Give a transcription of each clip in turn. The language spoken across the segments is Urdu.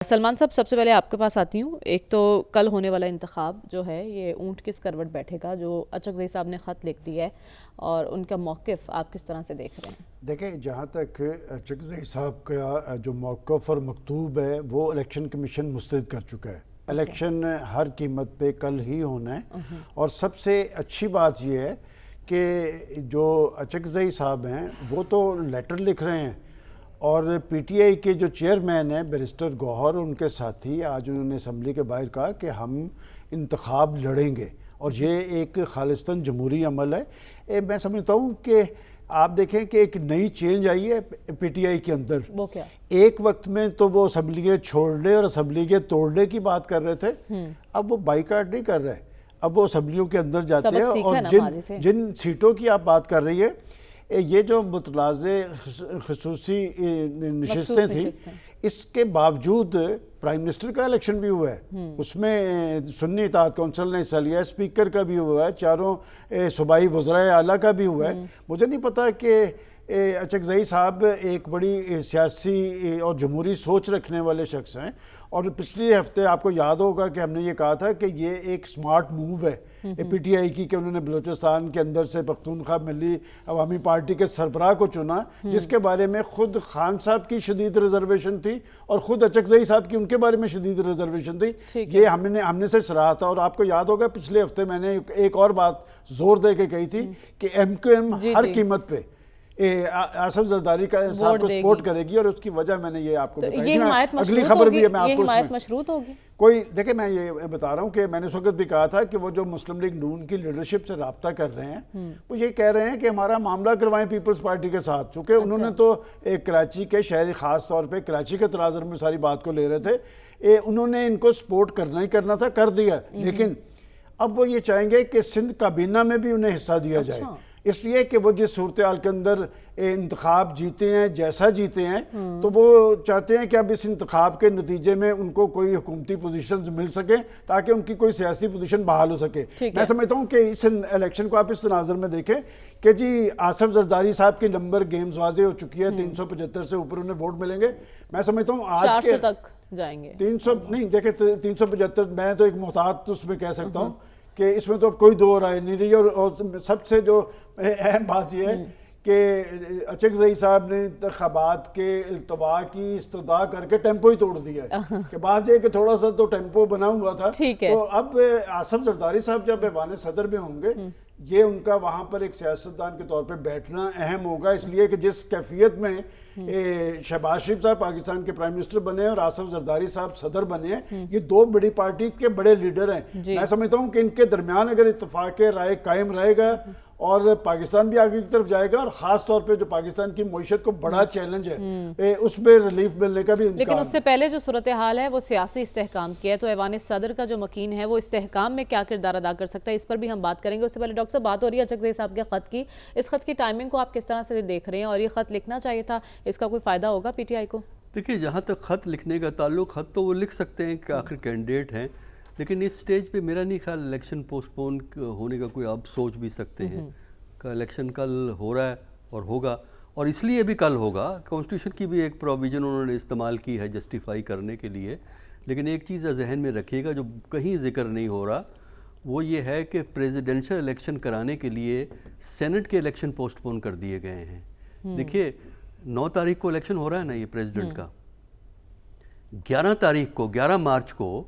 سلمان صاحب، سب سے پہلے آپ کے پاس آتی ہوں. ایک تو کل ہونے والا انتخاب جو ہے یہ اونٹ کس کروٹ بیٹھے گا، جو اچکزئی صاحب نے خط لکھ دیا ہے، اور ان کا موقف آپ کس طرح سے دیکھ رہے ہیں؟ دیکھیں، جہاں تک اچکزئی صاحب کا جو موقف اور مکتوب ہے وہ الیکشن کمیشن مسترد کر چکا ہے. الیکشن ہر قیمت پہ کل ہی ہونا ہے. اور سب سے اچھی بات یہ ہے کہ جو اچکزئی صاحب ہیں وہ تو لیٹر لکھ رہے ہیں، اور پی ٹی آئی کے جو چیئرمین ہیں بیرسٹر گوہر، ان کے ساتھی آج انہوں نے اسمبلی کے باہر کہا کہ ہم انتخاب لڑیں گے، اور یہ ایک خالصتاً جمہوری عمل ہے. میں سمجھتا ہوں کہ آپ دیکھیں کہ ایک نئی چینج آئی ہے پی ٹی آئی کے اندر. وہ کیا؟ ایک وقت میں تو وہ اسمبلیاں چھوڑنے اور اسمبلی توڑنے کی بات کر رہے تھے، اب وہ بائیکاٹ نہیں کر رہے، اب وہ اسمبلیوں کے اندر جاتے ہیں. اور جن سیٹوں کی آپ بات کر رہی ہے، یہ جو متنازع خصوصی نشستیں تھیں، اس کے باوجود پرائم منسٹر کا الیکشن بھی ہوا ہے، اس میں سنی اطاعت کونسل نے حصہ لیا ہے، اسپیکر کا بھی ہوا ہے، چاروں صوبائی وزرائے اعلیٰ کا بھی ہوا ہے. مجھے نہیں پتا کہ اچکزئی صاحب ایک بڑی سیاسی اور جمہوری سوچ رکھنے والے شخص ہیں، اور پچھلے ہفتے آپ کو یاد ہوگا کہ ہم نے یہ کہا تھا کہ یہ ایک سمارٹ موو ہے پی ٹی آئی کی، کہ انہوں نے بلوچستان کے اندر سے پختونخوا ملی عوامی پارٹی کے سربراہ کو چنا، جس کے بارے میں خود خان صاحب کی شدید ریزرویشن تھی اور خود اچکزئی صاحب کی ان کے بارے میں شدید ریزرویشن تھی. یہ ہم نے صرف رہا تھا. اور آپ کو یاد ہوگا پچھلے ہفتے میں نے ایک اور بات زور دے کے کہی تھی کہ ایم کیو ایم ہر قیمت پہ آصف زرداری کا صاحب کو سپورٹ کرے گی، اور اس کی وجہ میں نے یہ آپ کو بتائی. اگلی خبر بھی ہے، میں آپ کو حمایت مشروط ہوگی کوئی دیکھیں، میں یہ بتا رہا ہوں کہ میں نے اس وقت بھی کہا تھا کہ وہ جو مسلم لیگ نون کی لیڈرشپ سے رابطہ کر رہے ہیں، وہ یہ کہہ رہے ہیں کہ ہمارا معاملہ کروائیں پیپلز پارٹی کے ساتھ، چونکہ انہوں نے تو کراچی کے شہری، خاص طور پہ کراچی کے تناظر میں ساری بات کو لے رہے تھے، انہوں نے ان کو سپورٹ کرنا ہی کرنا تھا، کر دیا. لیکن اب وہ یہ چاہیں گے کہ سندھ کابینہ میں بھی انہیں حصہ دیا جائے، اس لیے کہ وہ جس صورتحال کے اندر انتخاب جیتے ہیں، جیسا جیتے ہیں، تو وہ چاہتے ہیں کہ اب اس انتخاب کے نتیجے میں ان کو کوئی حکومتی پوزیشنز مل سکیں تاکہ ان کی کوئی سیاسی پوزیشن بحال ہو سکے. میں سمجھتا ہوں کہ اس الیکشن کو آپ اس تناظر میں دیکھیں کہ جی آصف زرداری صاحب کی نمبر گیمز واضح ہو چکی ہے، 375 سے اوپر انہیں ووٹ ملیں گے. میں سمجھتا ہوں آج کے 400 تک جائیں گے. 300 نہیں، دیکھیں 375 میں تو ایک محتاط اس میں کہہ سکتا ہوں کہ اس میں تو کوئی دو رائے نہیں رہی. اور سب سے جو اہم بات یہ ہے کہ اچکزئی صاحب نے انتخابات کے التوا کی استدعا کر کے ٹیمپو ہی توڑ دیا ہے، کہ بات یہ کہ تھوڑا سا تو ٹیمپو بنا ہوا تھا. تو اب آصف زرداری صاحب جب ایوان صدر میں ہوں گے، یہ ان کا وہاں پر ایک سیاستدان کے طور پہ بیٹھنا اہم ہوگا، اس لیے کہ جس کیفیت میں شہباز شریف صاحب پاکستان کے پرائم منسٹر بنے اور آصف زرداری صاحب صدر بنے ہیں، یہ دو بڑی پارٹی کے بڑے لیڈر ہیں. میں سمجھتا ہوں کہ ان کے درمیان اگر اتفاق رائے قائم رہے گا اور پاکستان بھی آگے کی طرف جائے گا، اور خاص طور پہ جو پاکستان کی معیشت کو بڑا چیلنج ہے، اس میں ریلیف ملنے کا بھی امکان. لیکن اس سے پہلے جو صورتحال ہے وہ سیاسی استحکام کی ہے، تو ایوان صدر کا جو مکین ہے وہ استحکام میں کیا کردار ادا کر سکتا ہے، اس پر بھی ہم بات کریں گے. اس سے پہلے ڈاکٹر صاحب، بات ہو رہی ہے اچکزئی صاحب کے خط کی. اس خط کی ٹائمنگ کو آپ کس طرح سے دیکھ رہے ہیں، اور یہ خط لکھنا چاہیے تھا، اس کا کوئی فائدہ ہوگا پی ٹی آئی کو؟ دیکھیے، جہاں تک خط لکھنے کا تعلق، خط تو وہ لکھ سکتے ہیں کہ آخر کینڈیڈیٹ ہیں، لیکن اس سٹیج پہ میرا نہیں خیال الیکشن پوسٹ پون ہونے کا کوئی آپ سوچ بھی سکتے ہیں کہ الیکشن کل ہو رہا ہے اور ہوگا. اور اس لیے بھی کل ہوگا، کانسٹیٹیوشن کی بھی ایک پروویژن انہوں نے استعمال کی ہے جسٹیفائی کرنے کے لیے. لیکن ایک چیز ذہن میں رکھیے گا جو کہیں ذکر نہیں ہو رہا، وہ یہ ہے کہ پریزیڈنشل الیکشن کرانے کے لیے سینٹ کے الیکشن پوسٹ پون کر دیے گئے ہیں. دیکھیے 9 تاریخ کو الیکشن ہو رہا ہے نا یہ پریزیڈنٹ کا، 11 تاریخ کو 11 مارچ کو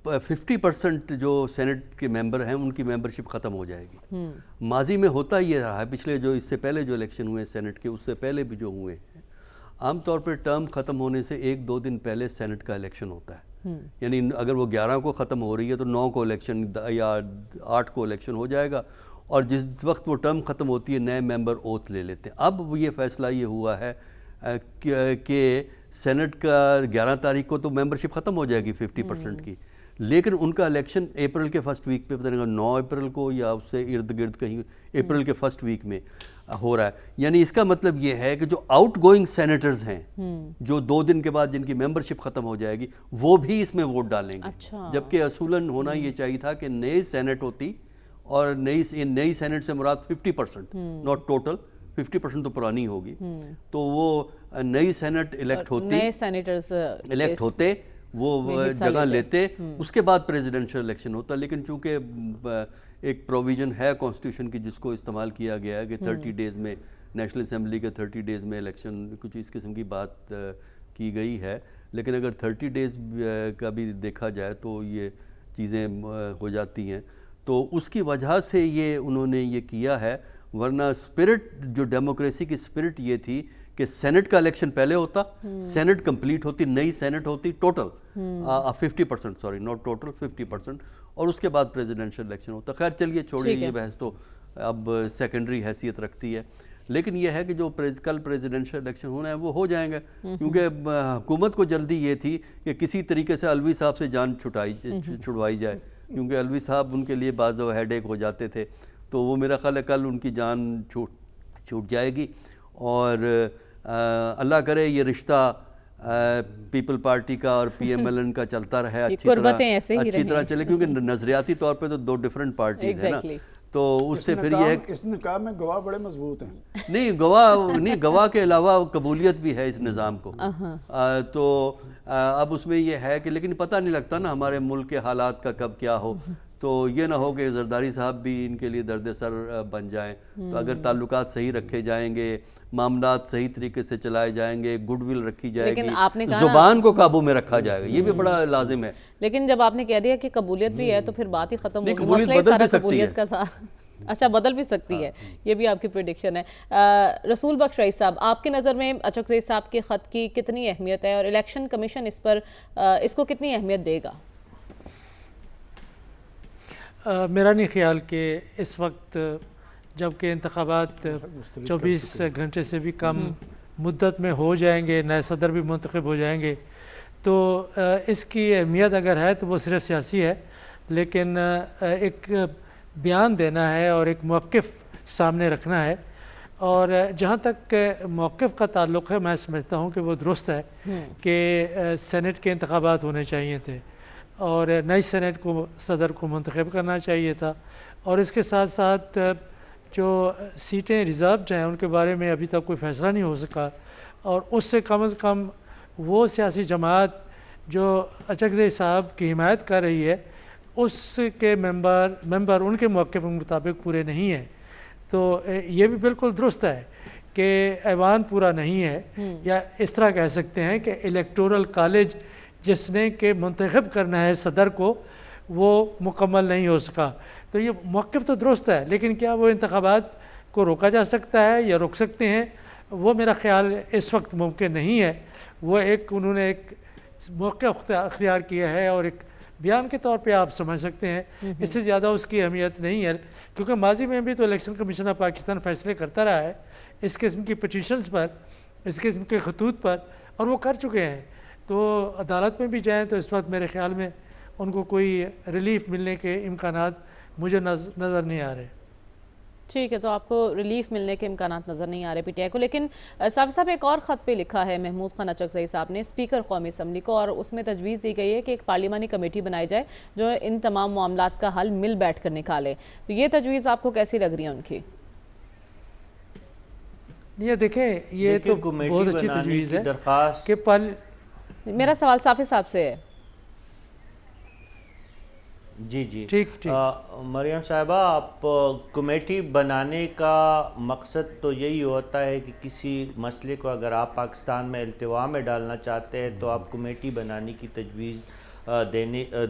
50% جو سینٹ کے ممبر ہیں ان کی ممبرشپ ختم ہو جائے گی. ماضی میں ہوتا یہ رہا ہے، پچھلے جو اس سے پہلے جو الیکشن ہوئے سینٹ کے، اس سے پہلے بھی جو ہوئے ہیں، عام طور پر ٹرم ختم ہونے سے 1-2 دن پہلے سینٹ کا الیکشن ہوتا ہے. یعنی اگر وہ 11 کو ختم ہو رہی ہے تو 9 کو الیکشن یا 8 کو الیکشن ہو جائے گا، اور جس وقت وہ ٹرم ختم ہوتی ہے نئے ممبر اوتھ لے لیتے ہیں. اب یہ فیصلہ یہ ہوا ہے کہ سینٹ کا 11 تاریخ کو تو ممبرشپ ختم ہو جائے گی 50% کی، لیکن ان کا الیکشن اپریل کے فرسٹ ویک پہ، پتہ نہیں 9 اپریل کو یا اس سے ارد گرد کہیں اپریل کے فرسٹ ویک میں ہو رہا ہے. یعنی اس کا مطلب یہ ہے کہ جو آؤٹ گوئنگ سینیٹرز ہیں، جو 2 دن کے بعد جن کی ممبرشپ ختم ہو جائے گی، وہ بھی اس میں ووٹ ڈالیں گے. جبکہ اصولاً ہونا یہ چاہیے تھا کہ نئی سینٹ ہوتی، اور نئی سینٹ سے مراد 50%، ناٹ ٹوٹل 50% تو پرانی ہوگی، تو وہ نئی سینٹ الیکٹ ہوتی، نئے سینیٹرز الیکٹ ہوتے، وہ جگہ لیتے, اس کے بعد پریزیڈنشل الیکشن ہوتا. لیکن چونکہ ایک پروویژن ہے کانسٹیٹیوشن کی جس کو استعمال کیا گیا ہے کہ 30 ڈیز میں نیشنل اسمبلی کے 30 ڈیز میں الیکشن, کچھ اس قسم کی بات کی گئی ہے. لیکن اگر 30 ڈیز کا بھی دیکھا جائے تو یہ چیزیں ہو جاتی ہیں. تو اس کی وجہ سے یہ انہوں نے یہ کیا ہے, ورنہ اسپرٹ جو ڈیموکریسی کی اسپرٹ یہ تھی کہ سینٹ کا الیکشن پہلے ہوتا, سینٹ کمپلیٹ ہوتی, نئی سینٹ ہوتی ٹوٹل 50%, سوری ناٹ ٹوٹل 50%, اور اس کے بعد پریزیڈنشل الیکشن ہوتا. خیر چلیے چھوڑیے یہ بحث تو اب سیکنڈری حیثیت رکھتی ہے. لیکن یہ ہے کہ جو کل پریزیڈنشل الیکشن ہونا ہے وہ ہو جائیں گے, کیونکہ حکومت کو جلدی یہ تھی کہ کسی طریقے سے الوی صاحب سے جان چھڑوائی جائے, کیونکہ الوی صاحب ان کے لیے بعض دفعہ ہیڈ ایک ہو جاتے تھے. تو وہ میرا خیال ہے کل ان کی جان چھوٹ جائے گی, اور اللہ کرے یہ رشتہ پیپل پارٹی کا اور پی ایم ایل این کا چلتا رہے اچھی طرح چلے, کیونکہ نظریاتی طور پہ تو دو ڈیفرنٹ پارٹیز ہیں نا. تو اس سے پھر یہ اس نکاح میں گواہ بڑے مضبوط ہیں. نہیں گواہ کے علاوہ قبولیت بھی ہے اس نظام کو. تو اب اس میں یہ ہے کہ لیکن پتہ نہیں لگتا نا ہمارے ملک کے حالات کا کب کیا ہو. تو یہ نہ ہو کہ زرداری صاحب بھی ان کے لیے درد سر بن جائیں. تو اگر تعلقات صحیح رکھے جائیں گے, معاملات صحیح طریقے سے چلائے جائیں گے, گڈ ول رکھی جائے گی, زبان کو قابو میں رکھا جائے گا, یہ بھی بڑا لازم ہے. لیکن جب آپ نے کہہ دیا کہ قبولیت بھی ہے تو پھر بات ہی ختم ہوگی. مسئلہ ہی سارا قبولیت کا تھا. اچھا, بدل بھی سکتی ہے, یہ بھی آپ کی پریڈکشن ہے. رسول بخش رئیس صاحب, آپ کی نظر میں اچکزئی صاحب کے خط کی کتنی اہمیت ہے, اور الیکشن کمیشن اس کو کتنی اہمیت دے گا؟ میرا نہیں خیال کہ اس وقت جبکہ انتخابات 24 گھنٹے سے بھی کم مدت میں ہو جائیں گے, نئے صدر بھی منتخب ہو جائیں گے, تو اس کی اہمیت اگر ہے تو وہ صرف سیاسی ہے. لیکن ایک بیان دینا ہے اور ایک موقف سامنے رکھنا ہے, اور جہاں تک موقف کا تعلق ہے میں سمجھتا ہوں کہ وہ درست ہے کہ سینٹ کے انتخابات ہونے چاہیے تھے, اور نئی سینٹ کو صدر کو منتخب کرنا چاہیے تھا, اور اس کے ساتھ ساتھ جو سیٹیں ریزروڈ ہیں ان کے بارے میں ابھی تک کوئی فیصلہ نہیں ہو سکا, اور اس سے کم از کم وہ سیاسی جماعت جو اچکزئی صاحب کی حمایت کر رہی ہے اس کے ممبر ان کے موقف کے مطابق پورے نہیں ہیں. تو یہ بھی بالکل درست ہے کہ ایوان پورا نہیں ہے, یا اس طرح کہہ سکتے ہیں کہ الیکٹورل کالج جس نے کہ منتخب کرنا ہے صدر کو وہ مکمل نہیں ہو سکا. تو یہ موقف تو درست ہے, لیکن کیا وہ انتخابات کو روکا جا سکتا ہے یا روک سکتے ہیں, وہ میرا خیال اس وقت ممکن نہیں ہے. وہ انہوں نے ایک موقع اختیار کیا ہے, اور ایک بیان کے طور پہ آپ سمجھ سکتے ہیں, اس سے زیادہ اس کی اہمیت نہیں ہے, کیونکہ ماضی میں بھی تو الیکشن کمیشن آف پاکستان فیصلے کرتا رہا ہے اس قسم کی پٹیشنز پر, اس قسم کے خطوط پر, اور وہ کر چکے ہیں. تو عدالت میں بھی جائیں تو اس وقت میرے خیال میں ان کو کوئی ریلیف ملنے کے امکانات مجھے نظر نہیں آ رہے. ٹھیک ہے, تو آپ کو ریلیف ملنے کے امکانات نظر نہیں آ رہے پی ٹی آئی کو. لیکن صاحب ایک اور خط پہ لکھا ہے محمود خان اچکزئی صاحب نے اسپیکر قومی اسمبلی کو, اور اس میں تجویز دی گئی ہے کہ ایک پارلیمانی کمیٹی بنائی جائے جو ان تمام معاملات کا حل مل بیٹھ کر نکالے. تو یہ تجویز آپ کو کیسی لگ رہی ہے ان کی؟ یہ دیکھیں, یہ تو بہت اچھی تجویز ہے کہ میرا سوال صافی صاحب سے ہے. جی ٹھیک مریم صاحبہ, آپ کمیٹی بنانے کا مقصد تو یہی ہوتا ہے کہ کسی مسئلے کو اگر آپ پاکستان میں التوا میں ڈالنا چاہتے ہیں تو آپ کمیٹی بنانے کی تجویز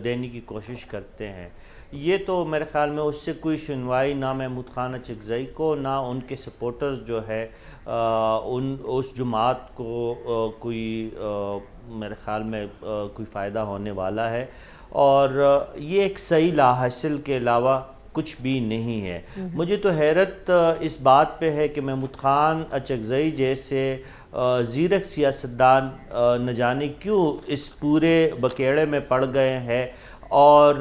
دینے کی کوشش کرتے ہیں. یہ تو میرے خیال میں اس سے کوئی سنوائی نہ محمود خان اچکزئی کو نہ ان کے سپورٹرز جو ہے اس جماعت کو کوئی میرے خیال میں کوئی فائدہ ہونے والا ہے, اور یہ ایک صحیح لا حاصل کے علاوہ کچھ بھی نہیں ہے. مجھے تو حیرت اس بات پہ ہے کہ محمود خان اچکزئی جیسے زیرک سیاستدان نہ جانے کیوں اس پورے بکیڑے میں پڑ گئے ہیں, اور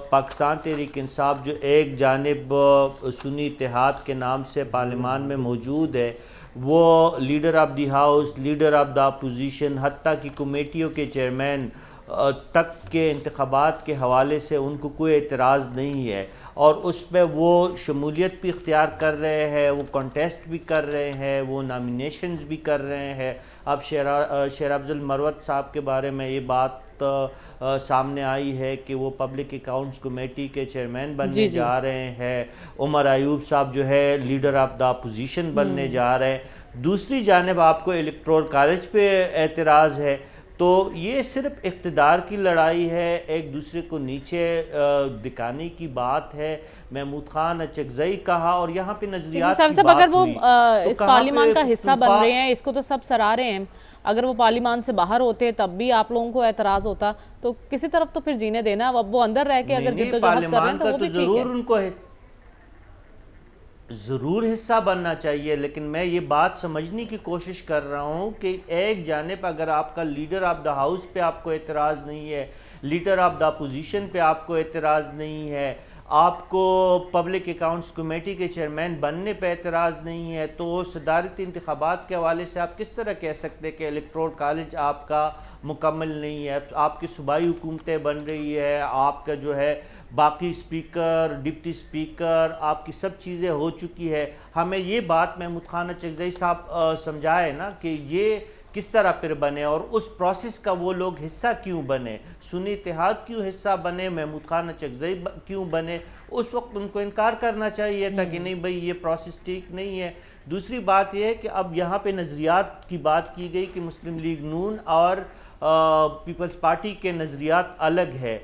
پاکستان تحریک انصاف جو ایک جانب سنی اتحاد کے نام سے پارلیمان میں موجود ہے, وہ leader of the house, leader of the opposition, حتیٰ کہ کمیٹیوں کے چیئرمین تک کے انتخابات کے حوالے سے ان کو کوئی اعتراض نہیں ہے, اور اس پہ وہ شمولیت بھی اختیار کر رہے ہیں, وہ کنٹیسٹ بھی کر رہے ہیں, وہ نامینیشنز بھی کر رہے ہیں. اب شیر افضل مروت صاحب کے بارے میں یہ بات بات سامنے آئی ہے کہ وہ پبلک اکاؤنٹس کمیٹی کے چیئرمین بننے جا رہے ہیں، عمر ایوب صاحب جو ہے لیڈر آف دا اپوزیشن بننے جا رہے ہیں، دوسری جانب آپ کو الیکٹورل کالج پہ اعتراض ہے. تو یہ صرف اقتدار کی لڑائی ہے، ایک دوسرے کو نیچے دکھانے کی بات ہے. محمود خان اچکزئی کہا اور یہاں پہ نظریات کی بات اگر وہ ہوئی اس پارلیمان کا حصہ بن رہے ہیں، اس کو تو سب سراہ رہے ہیں، اگر وہ پارلیمان سے باہر ہوتے تب بھی آپ لوگوں کو اعتراض ہوتا، تو کسی طرف تو پھر جینے دینا. اب وہ اندر رہ کے اگر جدوجہد کر رہے ہیں تو وہ بھی ٹھیک ہے. ضرور ان کو ضرور حصہ بننا چاہیے، لیکن میں یہ بات سمجھنے کی کوشش کر رہا ہوں کہ ایک جانب اگر آپ کا لیڈر آف دا ہاؤس پہ آپ کو اعتراض نہیں ہے، لیڈر آف دا اپوزیشن پہ آپ کو اعتراض نہیں ہے، آپ کو پبلک اکاؤنٹس کمیٹی کے چیئرمین بننے پہ اعتراض نہیں ہے، تو صدارتی انتخابات کے حوالے سے آپ کس طرح کہہ سکتے کہ الیکٹورل کالج آپ کا مکمل نہیں ہے؟ آپ کی صوبائی حکومتیں بن رہی ہے، آپ کا جو ہے باقی اسپیکر، ڈپٹی اسپیکر، آپ کی سب چیزیں ہو چکی ہے. ہمیں یہ بات محمود خان اچکزئی صاحب سمجھائے نا کہ یہ کس طرح پھر بنے اور اس پروسیس کا وہ لوگ حصہ کیوں بنے، سنی اتحاد کیوں حصہ بنے، محمود خان اچکزئی کیوں بنے. اس وقت ان کو انکار کرنا چاہیے تھا کہ نہیں بھئی یہ پروسیس ٹھیک نہیں ہے. دوسری بات یہ ہے کہ اب یہاں پہ نظریات کی بات کی گئی کہ مسلم لیگ نون اور پیپلز پارٹی کے نظریات الگ ہے.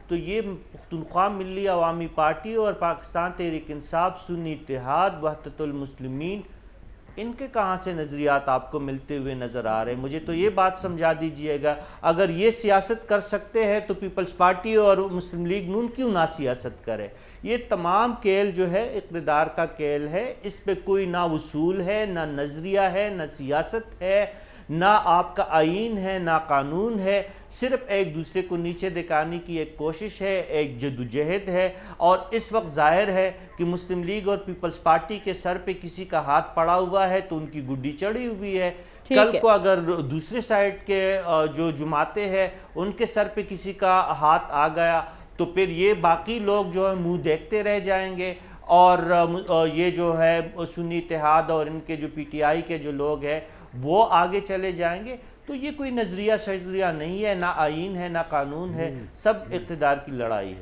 تو یہ پختونخوا ملی عوامی پارٹی اور پاکستان تحریک انصاف، سنی اتحاد، وحدت المسلمین، ان کے کہاں سے نظریات آپ کو ملتے ہوئے نظر آ رہے ہیں؟ مجھے تو یہ بات سمجھا دیجئے گا. اگر یہ سیاست کر سکتے ہیں تو پیپلز پارٹی اور مسلم لیگ نون کیوں نہ سیاست کرے؟ یہ تمام کھیل جو ہے اقتدار کا کھیل ہے، اس پہ کوئی نہ اصول ہے، نہ نظریہ ہے، نہ سیاست ہے، نہ آپ کا آئین ہے، نہ قانون ہے. صرف ایک دوسرے کو نیچے دکھانے کی ایک کوشش ہے، ایک جدوجہد ہے. اور اس وقت ظاہر ہے کہ مسلم لیگ اور پیپلز پارٹی کے سر پہ کسی کا ہاتھ پڑا ہوا ہے تو ان کی گڈی چڑھی ہوئی ہے. کل کو اگر دوسرے سائڈ کے جو جماعتیں ہیں ان کے سر پہ کسی کا ہاتھ آ گیا تو پھر یہ باقی لوگ جو ہے منہ دیکھتے رہ جائیں گے، اور یہ جو ہے سنی اتحاد اور ان کے جو پی ٹی آئی کے جو لوگ ہیں وہ آگے چلے جائیں گے. تو یہ کوئی نظریہ شجریہ نہیں ہے، نہ آئین ہے، نہ قانون ہے، سب اقتدار کی لڑائی ہے.